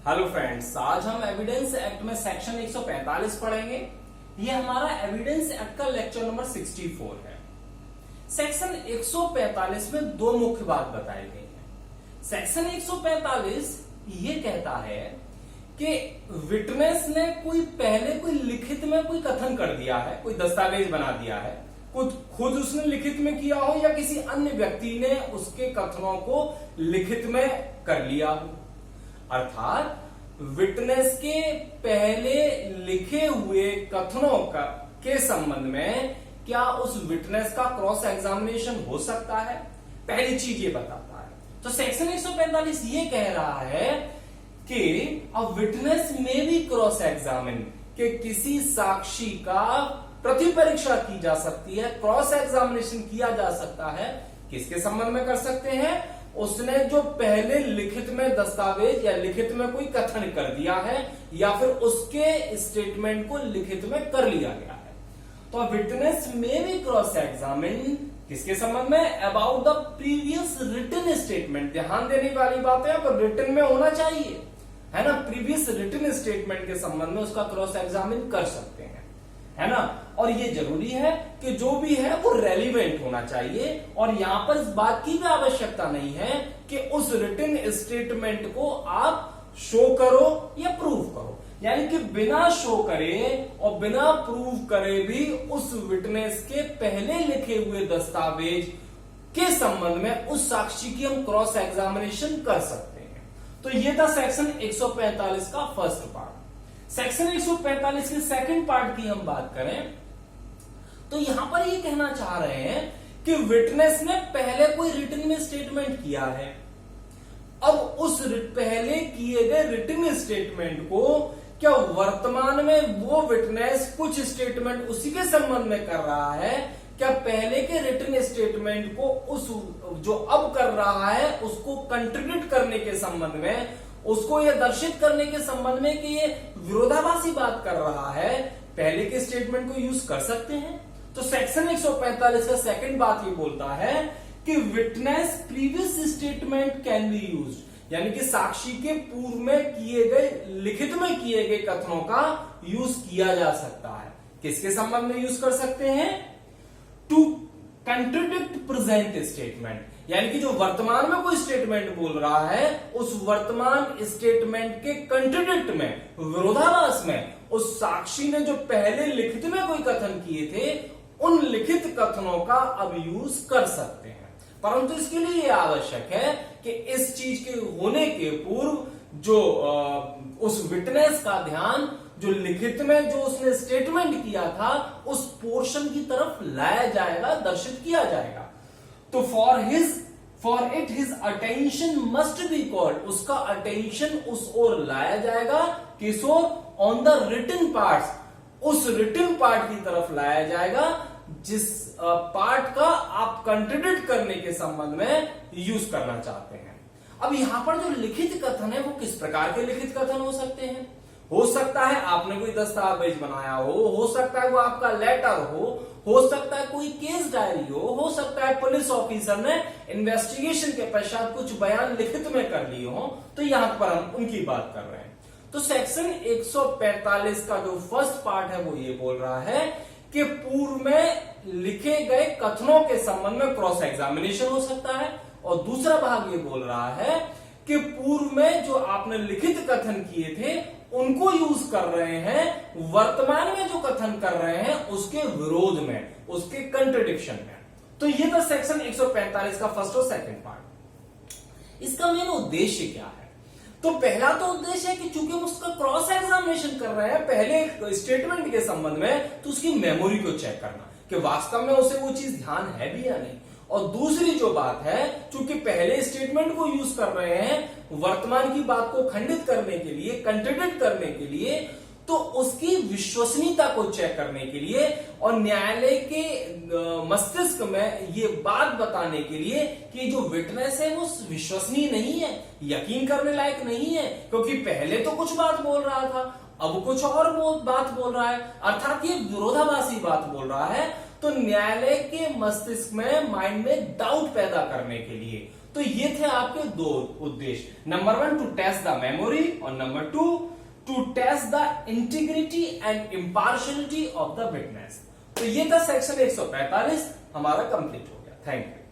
Hello friends, आज हम evidence act में सेक्शन 145 पढ़ेंगे। ये हमारा एविडेंस एक्ट का लेक्चर नंबर 64 है। सेक्शन 145 में दो मुख्य बात बताई गई है। सेक्शन 145 ये कहता है कि विटनेस ने पहले कोई लिखित में कोई कथन कर दिया है, कोई दस्तावेज बना दिया है, खुद उसने लिखित में किया हो या किसी अन्य व्यक्ति ने उसके कथनों को लिखित में कर लिया हो। अर्थात विटनेस के पहले लिखे हुए कथनों के संबंध में क्या उस विटनेस का क्रॉस एग्जामिनेशन हो सकता है, पहली चीज ये बताता है। तो सेक्शन 145 ये कह रहा है कि अ विटनेस में भी क्रॉस एग्जामिन, कि किसी साक्षी का प्रतिपरीक्षा की जा सकती है, क्रॉस एग्जामिनेशन किया जा सकता है। किसके संबंध में कर सकते हैं? उसने जो पहले लिखित में दस्तावेज या लिखित में कोई कथन कर दिया है या फिर उसके स्टेटमेंट को लिखित में कर लिया गया है। तो विटनेस में भी क्रॉस एग्जामिन किसके संबंध में? About the previous written statement. ध्यान देने वाली बात है, पर रिटन में होना चाहिए, है ना। प्रीवियस रिटन स्टेटमेंट के संबंध में उसका क्रॉस एग्जामिन कर सकते हैं, है ना। और ये जरूरी है कि जो भी है वो रेलिवेंट होना चाहिए। और यहां पर इस बात की भी आवश्यकता नहीं है कि उस रिटन स्टेटमेंट को आप शो करो या प्रूव करो, यानी कि बिना शो करे और बिना प्रूव करे भी उस विटनेस के पहले लिखे हुए दस्तावेज के संबंध में उस साक्षी की हम क्रॉस एग्जामिनेशन कर सकते हैं। तो ये था सेक्शन 145 का फर्स्ट पार्ट। सेक्शन 145 के सेकंड पार्ट की हम बात करें तो यहां पर ये कहना चाह रहे हैं कि विटनेस ने पहले कोई रिटन में स्टेटमेंट किया है। अब उस पहले किए गए रिटन स्टेटमेंट को क्या वर्तमान में वो विटनेस कुछ स्टेटमेंट उसी के संबंध में कर रहा है? क्या पहले के रिटन स्टेटमेंट को उस जो अब कर रहा है उसको कंट्रीब्यूट करने के संबंध में, उसको यह दर्शित करने के संबंध में कि ये विरोधाभासी बात कर रहा है, पहले के स्टेटमेंट को यूज कर सकते हैं? तो सेक्शन 145 का सेकंड बात ये बोलता है कि witness previous statement can be used, यानी कि साक्षी के पूर्व में किए गए, लिखित में किए गए कथनों का यूज किया जा सकता है। किसके संबंध में यूज कर सकते हैं? टू कंट्रडिक्ट प्रेजेंट स्टेटमेंट, यानी कि जो वर्तमान में कोई स्टेटमेंट बोल रहा है उस वर्तमान स्टेटमेंट के कंट्रडिक्ट में, विरोधाभास में, उस साक्षी ने जो पहले लिखित में कोई कथन किए थे उन लिखित कथनों का अब यूज कर सकते हैं। परंतु इसके लिए यह आवश्यक है कि इस चीज के होने के पूर्व जो उस विटनेस का ध्यान जो लिखित में जो उसने स्टेटमेंट किया था उस पोर्शन की तरफ लाया जाएगा, दर्शित किया जाएगा। तो for it his attention must be called, उसका अटेंशन उस ओर लाया जाएगा। किस ओर? ऑन द रिटन पार्ट्स, उस रिटन पार्ट की तरफ लाया जाएगा जिस पार्ट का आप कंट्रीब्यूट करने के संबंध में यूज करना चाहते हैं। अब यहां पर जो लिखित कथन है वो किस प्रकार के लिखित कथन हो सकते हैं? हो सकता है आपने कोई दस्तावेज बनाया हो सकता है वो आपका लेटर हो सकता है कोई केस डायरी हो सकता है पुलिस ऑफिसर ने इन्वेस्टिगेशन के पश्चात कुछ बयान लिखित में कर लिए हो। तो यहां पर हम उनकी बात कर रहे हैं। तो सेक्शन 145 का जो फर्स्ट पार्ट है वो ये बोल रहा है कि पूर्व में लिखे गए कथनों के संबंध में क्रॉस एग्जामिनेशन हो सकता है। और दूसरा भाग ये बोल रहा है कि पूर्व में जो आपने लिखित कथन किए थे उनको यूज कर रहे हैं, वर्तमान में जो कथन कर रहे हैं उसके विरोध में, उसके कंट्रडिक्शन में। तो ये था सेक्शन 145 का फर्स्ट और सेकंड पार्ट। इसका मेन उद्देश्य क्या है? तो पहला तो उद्देश्य है कि चूंकि हम उसका क्रॉस एग्जामिनेशन कर रहे हैं पहले स्टेटमेंट के संबंध में, तो उसकी मेमोरी को चेक करना कि वास्तव में उसे वो चीज ध्यान है भी या नहीं। और दूसरी जो बात है, चूंकि पहले स्टेटमेंट को यूज कर रहे हैं वर्तमान की बात को खंडित करने के लिए, कंट्रडिक्ट करने के लिए, तो उसकी विश्वसनीयता को चेक करने के लिए और न्यायालय के मस्तिष्क में ये बात बताने के लिए कि जो विटनेस है वो विश्वसनीय नहीं है, यकीन करने लायक नहीं है, क्योंकि पहले तो कुछ बात बोल रहा था अब कुछ और बात बोल रहा है, अर्थात ये विरोधाभासी बात बोल रहा है। तो न्यायालय के मस्तिष्क में, माइंड में डाउट पैदा करने के लिए तो ये थे आपके दो उद्देश्य, number 1 to test the memory और number 2 to test the integrity and impartiality of the witness. तो ये था सेक्शन 145 हमारा कंप्लीट हो गया। Thank you.